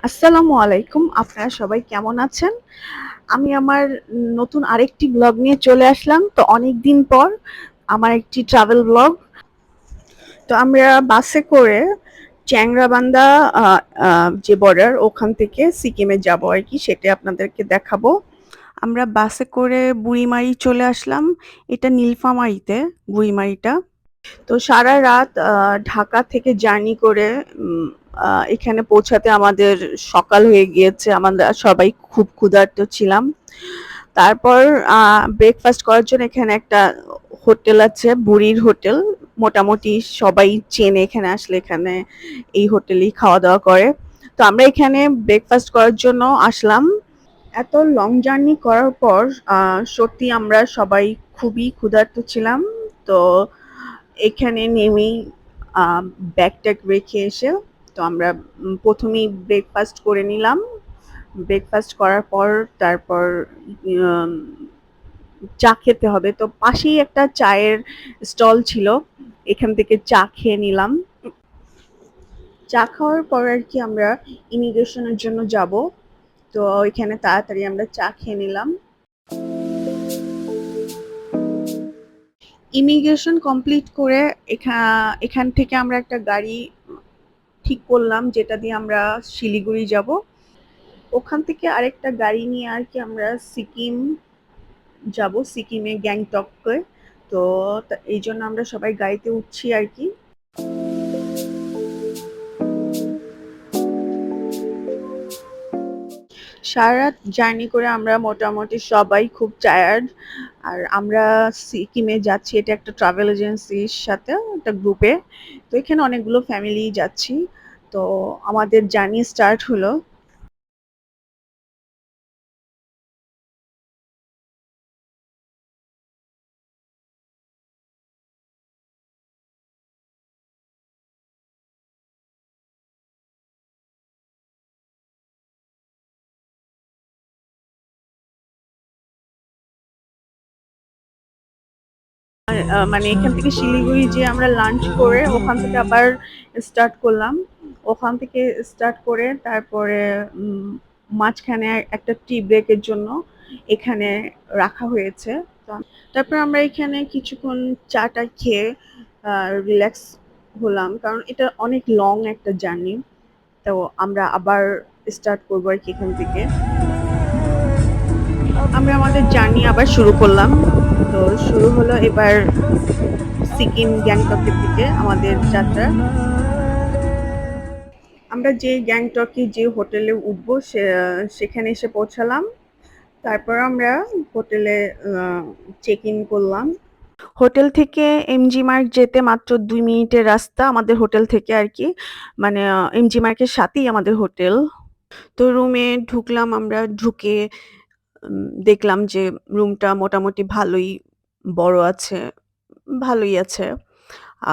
আসসালামু আলাইকুম। আপনারা সবাই কেমন আছেন? আমি আমার নতুন আরেকটি ব্লগ নিয়ে চলে আসলাম। তো অনেকদিন পর আমার একটি ট্রাভেল ব্লগ। তো আমরা বাসে করে চ্যাংড়াবান্ধা আ আ যে বর্ডার ওখান থেকে সিকিমে যাবো আরকি, সেটা আপনাদেরকে দেখাবো। আমরা বাসে করে বুড়িমারি চলে আসলাম। এটা নীলফামারীতে, বুড়িমারিটা। তো সারারাত ঢাকা থেকে জার্নি করে উম এখানে পৌঁছাতে আমাদের সকাল হয়ে গিয়েছে। আমরা সবাই খুব ক্ষুধার্ত ছিলাম। তারপর ব্রেকফাস্ট করার জন্য এখানে একটা হোটেল আছে, বুড়ির হোটেল। মোটামুটি সবাই চেনে, এখানে আসলে এখানে এই হোটেলেই খাওয়া-দাওয়া করে। তো আমরা এখানে ব্রেকফাস্ট করার জন্য আসলাম। এত লং জার্নি করার পর সত্যি আমরা সবাই খুবই ক্ষুধার্ত ছিলাম। তো এখানে নেমেই ব্যাগ-ট্যাগ রেখে এসে তো আমরা প্রথমেই ব্রেকফাস্ট করে নিলাম। ব্রেকফাস্ট করার পর তারপর উম চা খেতে হবে। তো পাশেই একটা চায়ের স্টল ছিল। এখান থেকে চা খেয়ে নিলাম। চা খাওয়ার পর আরকি আমরা ইমিগ্রেশনের জন্য যাবো। তো এখানে তাড়াতাড়ি আমরা চা খেয়ে নিলাম। ইমিগ্রেশন কমপ্লিট করে এখান থেকে আমরা একটা গাড়ি ঠিক করলাম, যেটা দিয়ে আমরা শিলিগুড়ি যাব। ওখান থেকে আরেকটা গাড়ি নিয়ে আর কি আমরা সিকিম যাব, সিকিমে গ্যাংটকে। তো এই জন্য আমরা সবাই গাড়িতে উঠছি আর কি। সারারাত জার্নি করে আমরা মোটামুটি সবাই খুব টায়ার্ড। আর আমরা সিকিমে যাচ্ছি, এটা একটা ট্রাভেল এজেন্সির সাথে একটা গ্রুপে। তো এখানে অনেকগুলো ফ্যামিলি যাচ্ছি। তো আমাদের জার্নি স্টার্ট হলো। মানে এখান থেকে শিলিগুড়ি যেয়ে আমরা লাঞ্চ করে ওখান থেকে আবার স্টার্ট করলাম। ওখান থেকে স্টার্ট করে তারপরে মাঝখানে একটা টি ব্রেকের জন্য এখানে রাখা হয়েছে। তো তারপর আমরা এখানে কিছুক্ষণ চা-টা খেয়ে রিল্যাক্স হলাম। কারণ এটা অনেক লং একটা জার্নি। তো আমরা আবার স্টার্ট করবো আরকি এখান থেকে। আমরা আমাদের জার্নি আবার শুরু করলাম। তো শুরু হলো এবার সিকিম গ্যাংটকের দিকে আমাদের যাত্রা। আমরা যে গ্যাংটকে যে হোটেলে উঠবো সেখানে এসে পৌঁছালাম। তারপর আমরা হোটেলে চেক ইন করলাম। হোটেল থেকে এমজি মার্গ যেতে মাত্র ২ মিনিটের রাস্তা আমাদের হোটেল থেকে আরকি। মানে এমজি মার্গের সাথেই আমাদের হোটেল। তো রুমে ঢুকলাম আমরা। ঢুকে দেখলাম যে রুমটা মোটামুটি ভালোই বড় আছে, ভালোই আছে।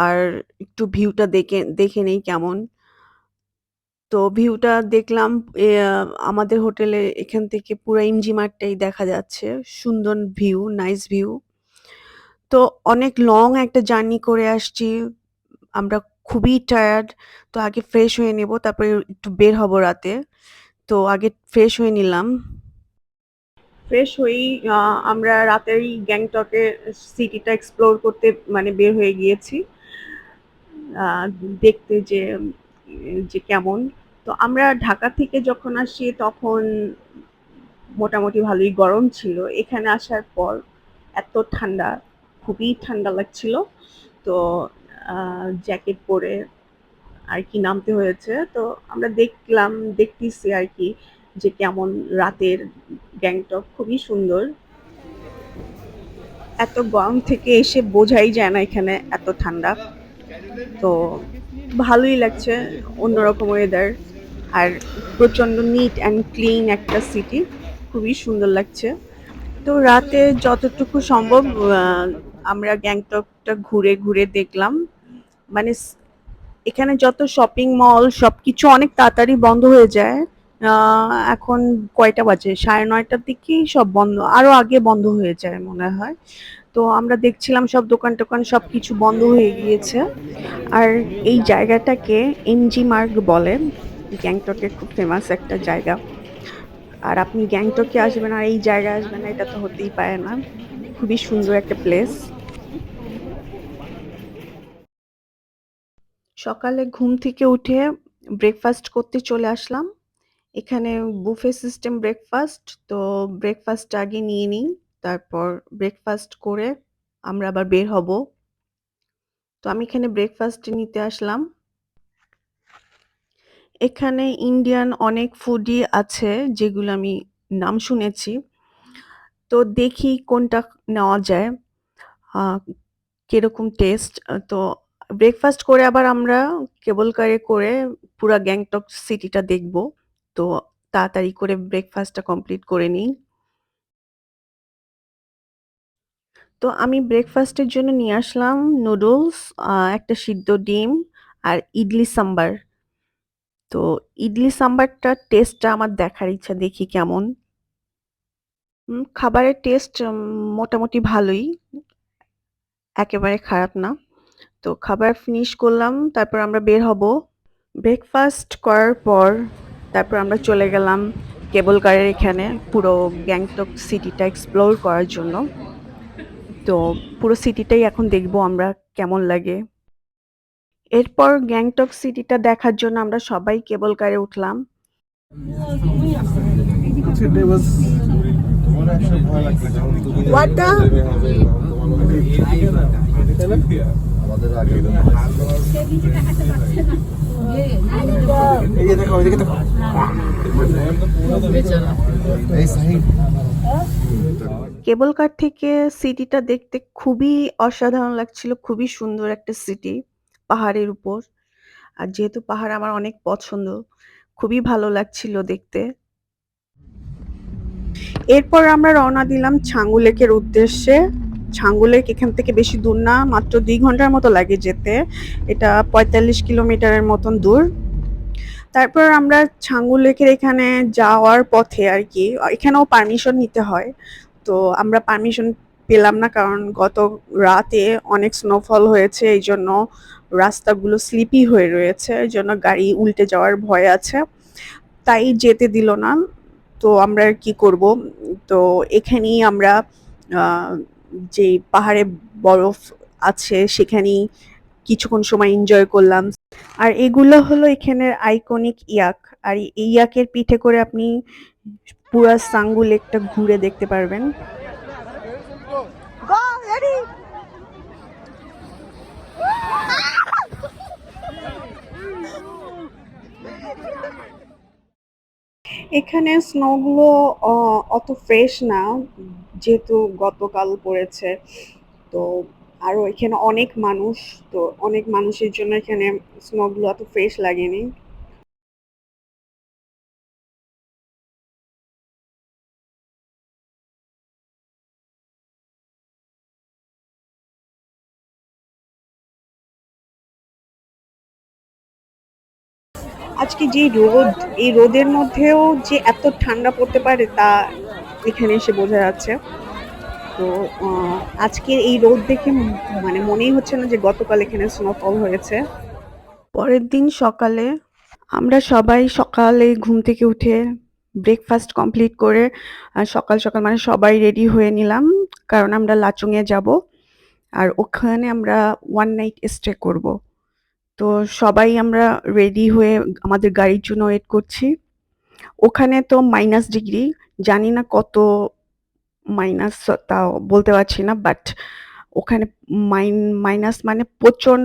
আর একটু ভিউটা দেখে নেই কেমন। তো ভিউটা দেখলাম। এ আমাদের হোটেলে এখান থেকে পুরা ইমজি মাঠটাই দেখা যাচ্ছে। সুন্দর ভিউ, নাইস ভিউ। তো অনেক লং একটা জার্নি করে আসছি। আমরা খুবই টায়ার্ড। তো আগে ফ্রেশ হয়ে নেব, তারপরে একটু বের হব রাতে। তো আগে ফ্রেশ হয়ে নিলাম। ফ্রেশ হয়েই আমরা রাতেই গ্যাংটকের সিটিটা এক্সপ্লোর করতে মানে বের হয়ে গিয়েছি। আ দেখতে যে কেমন। তো আমরা ঢাকা থেকে যখন আসি তখন মোটামুটি ভালোই গরম ছিল। এখানে আসার পর এত ঠান্ডা, খুবই ঠান্ডা লাগছিল। তো জ্যাকেট পরে আর কি নামতে হয়েছে। তো আমরা দেখতেছি আর কি যে কেমন রাতের গ্যাংটক খুবই সুন্দর। এত গরম থেকে এসে বোঝাই যায় না এখানে এত ঠান্ডা। তো ভালোই লাগছে, অন্যরকম ওয়েদার। আর প্রচন্ড নিট অ্যান্ড ক্লিন একটা সিটি, খুবই সুন্দর লাগছে। তো রাতে যতটুকু সম্ভব আমরা গ্যাংটকটা ঘুরে ঘুরে দেখলাম। মানে এখানে যত শপিং মল সবকিছু অনেক তাড়াতাড়ি বন্ধ হয়ে যায়। এখন কয়টা বাজে? ৯:৩০টার দিকেই সব বন্ধ, আরো আগে বন্ধ হয়ে যায় মনে হয়। তো আমরা দেখছিলাম সব দোকান-টোকান সবকিছু বন্ধ হয়ে গিয়েছে। আর এই জায়গাটাকে এমজি মার্গ বলে। গ্যাংটকের খুব ফেমাস একটা জায়গা। আর আপনি গ্যাংটকে আসবেন আর এই জায়গায় আসবেন না, এটা তো হতেই পারে না। খুবই সুন্দর একটা প্লেস। সকালে ঘুম থেকে উঠে ব্রেকফাস্ট করতে চলে আসলাম। এখানে বুফে সিস্টেম ব্রেকফাস্ট। তো ব্রেকফাস্টটা আগে নিয়ে নিই। তারপর ব্রেকফাস্ট করে আমরা আবার বের হব। তো আমি এখানে ব্রেকফাস্ট নিতে আসলাম। এখানে ইন্ডিয়ান অনেক ফুডই আছে যেগুলো আমি নাম শুনেছি। তো দেখি কোনটা নেওয়া যায়। আ কিরকম টেস্ট। তো ব্রেকফাস্ট করে আবার আমরা কেবল কারে করে পুরা গ্যাংটক সিটিটা দেখব। তো তাড়াতাড়ি করে ব্রেকফাস্টটা কমপ্লিট করে নিই। তো আমি ব্রেকফাস্টের জন্য নিয়ে আসলাম নুডলস, একটা সিদ্ধ ডিম আর ইডলি সাম্বার। তো ইডলি সাম্বারটার টেস্টটা আমার দেখার ইচ্ছা, দেখি কেমন। খাবারের টেস্ট মোটামুটি ভালোই, একেবারে খারাপ না। তো খাবার ফিনিশ করলাম, তারপর আমরা বের হব। ব্রেকফাস্ট করার পর তারপর আমরা চলে গেলাম কেবল কারের এখানে পুরো গ্যাংটক সিটিটা এক্সপ্লোর করার জন্য। তো পুরো সিটিটাই এখন দেখবো আমরা কেমন লাগে। এরপর গ্যাংটক সিটিটা দেখার জন্য আমরা সবাই কেবল কারে উঠলাম। কেবল কার থেকে সিটিটা দেখতে খুবই অসাধারণ লাগছিল, খুবই সুন্দর একটা সিটি পাহাড়ের উপর। আর যেহেতু পাহাড় আমার অনেক পছন্দ, খুবই ভালো লাগছিল দেখতে। এরপর আমরা রওনা দিলাম ছাঙ্গু লেকের উদ্দেশ্যে। ছাঙ্গু লেক এখান থেকে বেশি দূর না, মাত্র ২ ঘন্টার মতো লাগে যেতে। এটা ৪৫ কিলোমিটারের মতন দূর। তারপর আমরা ছাঙ্গু লেকের এখানে যাওয়ার পথে আরকি, এখানেও পারমিশন নিতে হয়। তো আমরা পারমিশন পেলাম না, কারণ গত রাতে অনেক স্নোফল হয়েছে। এইজন্য রাস্তাগুলো স্লিপি হয়ে রয়েছে। এইজন্য গাড়ি উল্টে যাওয়ার ভয় আছে। তাই যেতে দিল না। তো আমরা আর কি করব? তো এখানেই আমরা আ যে পাহাড়ে বরফ আছে সেখানেই কিছুক্ষণ সময় এনজয় করলাম। আর এগুলো হলো এখানের আইকনিক ইয়াক। আর এই ইয়াকের পিঠে করে আপনি পুরা সাঙ্গু লেকটা ঘুরে দেখতে পারবেন। এখানে স্নোগুলো অত ফ্রেশ না, যেহেতু গতকাল পড়েছে। তো আরো এখানে অনেক মানুষ, তো অনেক মানুষের জন্য এখানে স্নোগুলো অত ফ্রেশ লাগেনি। আজকে যে রোদ, এই রোদের মধ্যেও যে এত ঠান্ডা পড়তে পারে তা এখানে এসে বোঝা যাচ্ছে। তো আজকের এই রোদ দেখে মানে মনেই হচ্ছে না যে গতকাল এখানে স্নোফল হয়েছে। পরের দিন সকালে আমরা সবাই সকালে ঘুম থেকে উঠে ব্রেকফাস্ট কমপ্লিট করে সকাল সকাল মানে সবাই রেডি হয়ে নিলাম, কারণ আমরা লাচুংয়ে যাব। আর ওখানে আমরা ওয়ান নাইট স্টে করব। তো সবাই আমরা রেডি হয়ে আমাদের গাড়ির জন্য ওয়েট করছি। ওখানে তো -ডিগ্রি, জানি না কত মাইনাস, তাও বলতে পারছি না। বাট ওখানে মাইনাস মানে প্রচন্ড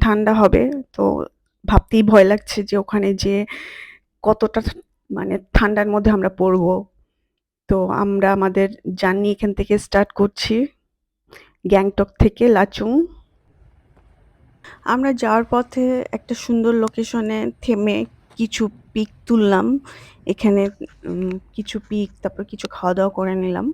ঠান্ডা হবে। তো ভাবতেই ভয় লাগছে যে ওখানে যেয়ে কতটা মানে ঠান্ডার মধ্যে আমরা পড়বো। তো আমরা আমাদের জার্নি এখান থেকে স্টার্ট করছি, গ্যাংটক থেকে লাচুং। আমরা যাওয়ার পথে একটা সুন্দর লোকেশনে থেমে কিছু পিক তুললাম। এখানে কিছু পিক, তারপর কিছু খাওয়া-দাওয়া করে নিলাম।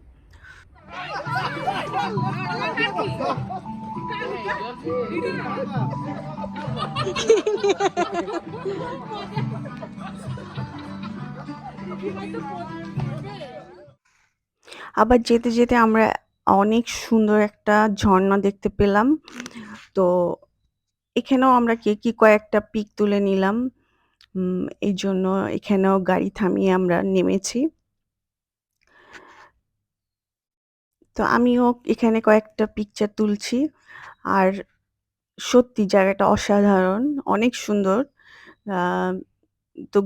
আবার যেতে, যেতে আমরা অনেক সুন্দর একটা ঝর্ণা দেখতে পেলাম। তো এখানেও আমরা কি কয়েকটা পিক তুলে নিলাম। এইজন্য এখানেও গাড়ি থামিয়ে আমরা নেমেছি। তো আমিও এখানে কয়েকটা পিকচার তুলছি। আর সত্যি জায়গাটা অসাধারণ, অনেক সুন্দর। আ তো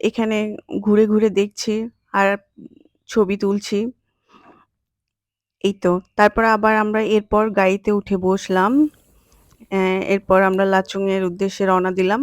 এখানে ঘুরে, ঘুরে দেখছি আর ছবি তুলছি। এই তো। তারপর আবার আমরা এরপর গাড়িতে উঠে বসলাম। এরপর আমরা লাচুং এর উদ্দেশ্যে রওনা দিলাম।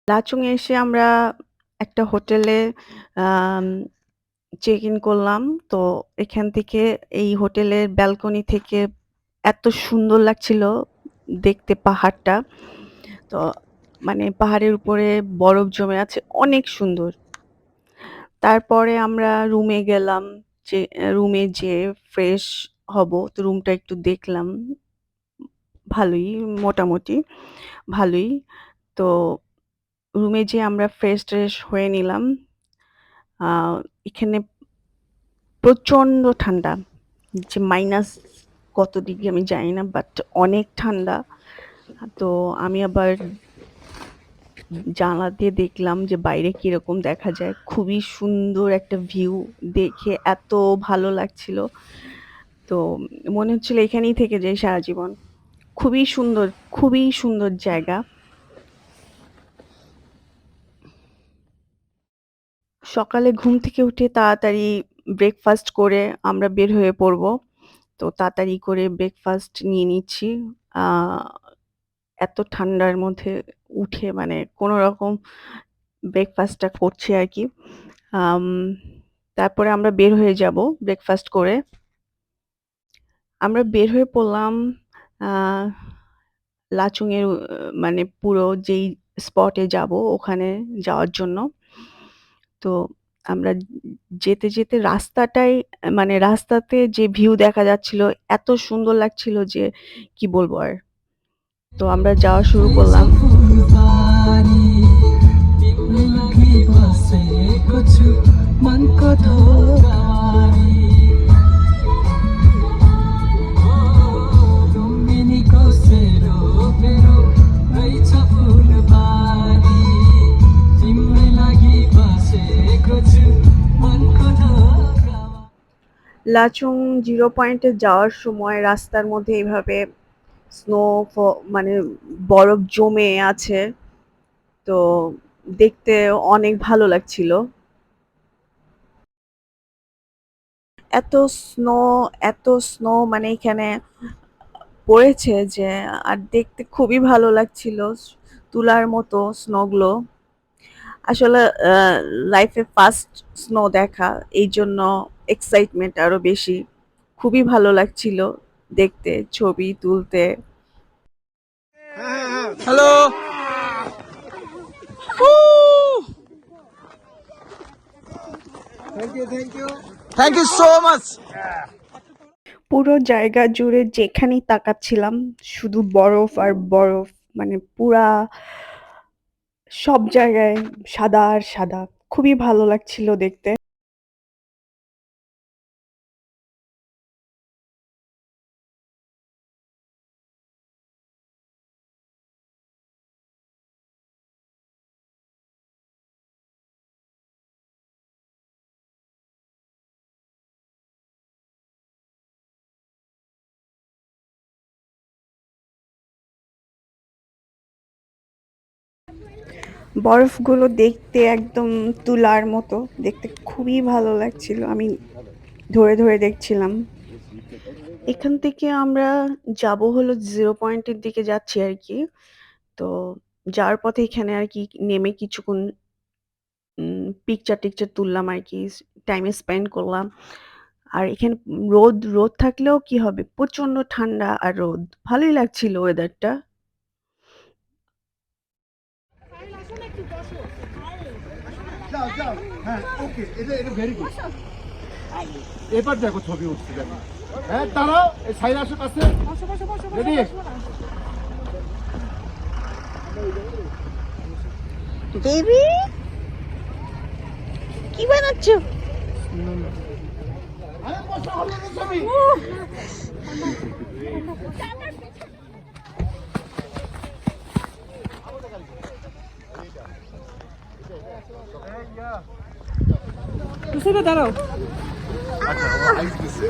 লাচুং এ এসে আমরা একটা হোটেলে আম চেক ইন করলাম। তো এখান থেকে এই হোটেলের ব্যালকনি থেকে এত সুন্দর লাগছিল দেখতে পাহাড়টা। তো মানে পাহাড়ের উপরে বরফ জমে আছে, অনেক সুন্দর। তারপরে আমরা রুমে গেলাম। যে রুমে যেয়ে ফ্রেশ হব। তো রুমটা একটু দেখলাম। ভালোই, মোটামুটি ভালোই। তো রুমে যেয়ে আমরা ফ্রেশ-ট্রেশ হয়ে নিলাম। আ এখানে প্রচন্ড ঠান্ডা। যে মাইনাস কত ডিগ্রি আমি জানি না, বাট অনেক ঠান্ডা। তো আমি আবার জানালা দিয়ে দেখলাম যে বাইরে কিরকম দেখা যায়। খুবই সুন্দর একটা ভিউ, দেখে এত ভালো লাগছিল। তো মনে হচ্ছিল এখানেই থেকে যাই সারা জীবন। খুবই সুন্দর, খুবই সুন্দর জায়গা। সকালে ঘুম থেকে উঠে তাড়াতাড়ি ব্রেকফাস্ট করে আমরা বের হয়ে পড়ব। তো তাড়াতাড়ি করে ব্রেকফাস্ট নিয়ে নিচ্ছি। আ এত ঠান্ডার মধ্যে উঠে মানে কোনরকম ব্রেকফাস্টটা করছি আরকি। আম তারপরে আমরা বের হয়ে যাব ব্রেকফাস্ট করে। আমরা বের হয়ে পড়লাম আ লাচুং এর মানে পুরো যেই স্পটে যাবো ওখানে যাওয়ার জন্য। তো আমরা যেতে, যেতে রাস্তাটাই মানে রাস্তাতে যে ভিউ দেখা যাচ্ছিল এত সুন্দর লাগছিল যে কি বলবো আর। তো আমরা যাওয়া শুরু করলাম। লাচুং জিরো পয়েন্টে যাওয়ার সময় রাস্তার মধ্যে এভাবে স্নো মানে বরফ জমে আছে। তো দেখতে অনেক ভালো লাগছিল। এত স্নো, এত স্নো মানে এখানে পড়েছে যে আর দেখতে খুবই ভালো লাগছিল। তুলার মতো স্নোগুলো। আসলে লাইফে ফার্স্ট স্নো দেখা, এইজন্য এক্সাইটমেন্ট আরো বেশি। খুবই ভালো লাগছিল দেখতে, ছবি তুলতে। Hello. Thank you so much. পুরো জায়গা জুড়ে যেখানেই তাকাচ্ছিলাম শুধু বরফ আর বরফ। মানে পুরা সব জায়গায় সাদা আর সাদা। খুবই ভালো লাগছিল দেখতে। বরফগুলো দেখতে একদম তুলার মতো। দেখতে খুবই ভালো লাগছিল। আমি ধরে, ধরে দেখছিলাম। এখান থেকে আমরা যাবো হলো 0 পয়েন্টের দিকে যাচ্ছি আরকি। তো যাওয়ার পথে এখানে আরকি নেমে কিছুক্ষণ পিকচার-টিকচার তুললাম আরকি। টাইম স্পেন্ড করলাম। আর এখানে রোদ রোদ থাকলেও কি হবে, প্রচন্ড ঠান্ডা আর রোদ, ভালোই লাগছিল ওয়েদারটা। যাও যাও হ্যাঁ ওকে এটা এটা ভেরি গুড এবার দেখো ছবি উঠছে দেখো হ্যাঁ দাঁড়াও এই সাইড আসো কাছে রেডি বেবি কি বানাচ্ছো? আরে বসো হলো না ছবি পিছনে দাঁড়াও। আচ্ছা ও আইস দিছে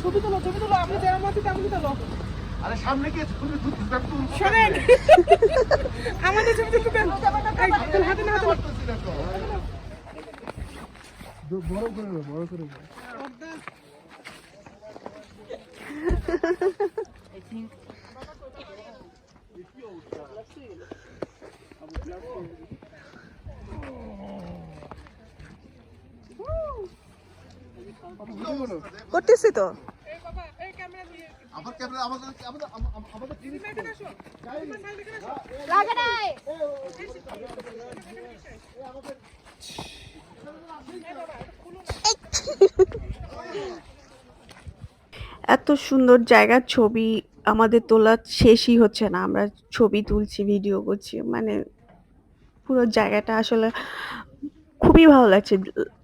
ছবি তোলো ছবি তোলো, আপনি যেমন আছেন তেমনই তোলো। আরে সামনে কি তুমি দুধ ব্যাগ তুলছো শোনেন আমাদের ছবি তুলতে দেন। এই, তোর হাতে না হাতে করতেছি না তো বড় করে করতেছি তো। এই বাবা, এই ক্যামেরা দিয়ে আমার ক্যামেরা আমাদের আমাদের টিভি এখানে আসো। তোমার ভাই এখানে আসো। লাগে নাই এত সুন্দর জায়গার ছবি আমাদের তোলা শেষই হচ্ছে না, আমরা ছবি তুলছি, ভিডিও করছি, মানে পুরো জায়গাটা আসলে খুবই ভালো লাগছে।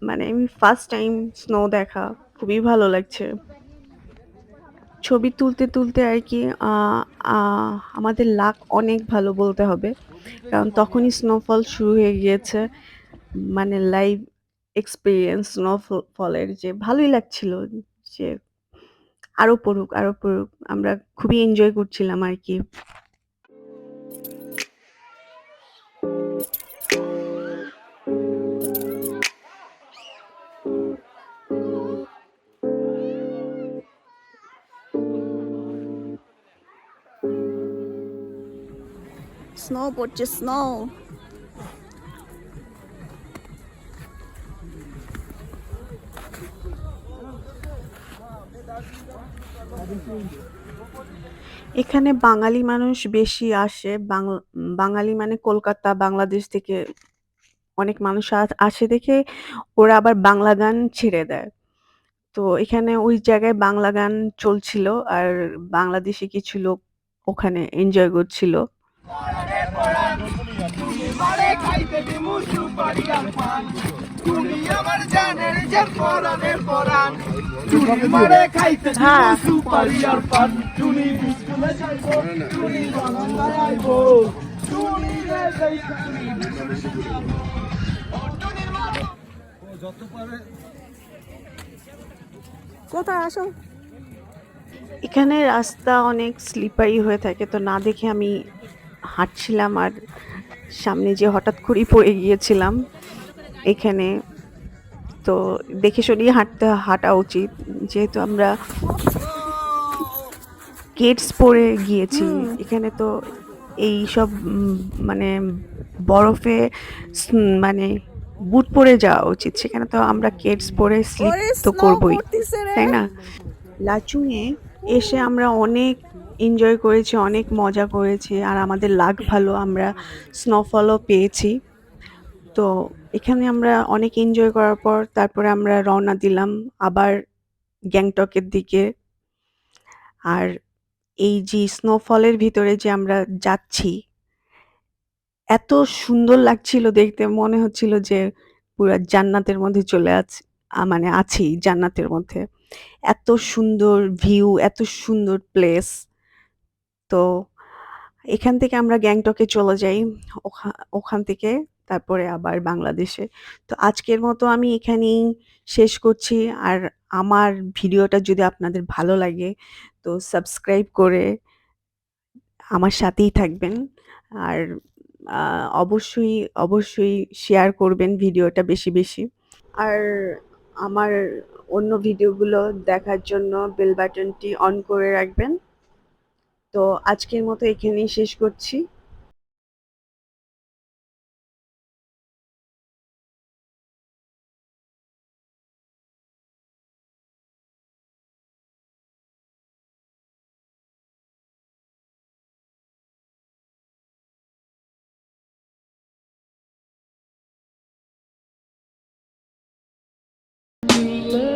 মানে আমি ফার্স্ট টাইম স্নো দেখা, খুবই ভালো লাগছে। ছবি তুলতে তুলতে আর কি আমাদের লাক অনেক ভালো বলতে হবে, কারণ তখনই স্নোফল শুরু হয়ে গিয়েছে। মানে লাইভ এক্সপিরিয়েন্স স্নোফলের যে ভালোই লাগছিল, যে আরো পড়ুক আরো পড়ুক, আমরা খুবই এনজয় করছিলাম আর কি। স্নো পড়ছে, স্নো। এখানে বাঙালি মানুষ বেশি আসে, বাঙালি মানে কলকাতা, বাংলাদেশ থেকে অনেক মানুষ আসে দেখে ওরা আবার বাংলা গান ছেড়ে দেয়। তো এখানে ওই জায়গায় বাংলা গান চলছিল, আর বাংলাদেশি কিছু লোক ওখানে এনজয় করছিল। কোথায় আসো? এখানে রাস্তা অনেক স্লিপারি হয়ে থাকে, তো না দেখে আমি হাঁটছিলাম, আর সামনে যে হঠাৎ করেই পড়ে গিয়েছিলাম এখানে। তো দেখে শুনেই হাঁটা উচিত, যেহেতু আমরা কেডস পরে গিয়েছি। এখানে তো এই সব মানে বরফে মানে বুট পরে যাওয়া উচিত, সেখানে তো আমরা কেডস পরে স্লিপ তো করবই, তাই না? লাচুংয়ে এসে আমরা অনেক এনজয় করেছি, অনেক মজা করেছি, আর আমাদের লাক ভালো, আমরা স্নোফলও পেয়েছি। তো এখানে আমরা অনেক এনজয় করার পর তারপরে আমরা রওনা দিলাম আবার গ্যাংটকের দিকে। আর এই যে স্নোফলের ভিতরে যে আমরা যাচ্ছি, এত সুন্দর লাগছিল দেখতে, মনে হচ্ছিল যে পুরা জান্নাতের মধ্যে চলে মানে আছি জান্নাতের মধ্যে। এত সুন্দর ভিউ, এত সুন্দর প্লেস। তো এখান থেকে আমরা গ্যাংটকে চলে যাই, ওখান থেকে তারপরে আবার বাংলাদেশে। তো আজকের মতো আমি এখানেই শেষ করছি। আর আমার ভিডিওটা যদি আপনাদের ভালো লাগে তো সাবস্ক্রাইব করে আমার সাথেই থাকবেন। আর অবশ্যই অবশ্যই শেয়ার করবেন ভিডিওটা বেশি বেশি। আর আমার অন্য ভিডিওগুলো দেখার জন্য বেল বাটনটি অন করে রাখবেন। তো আজকের মতো এখানেই শেষ করছি। you love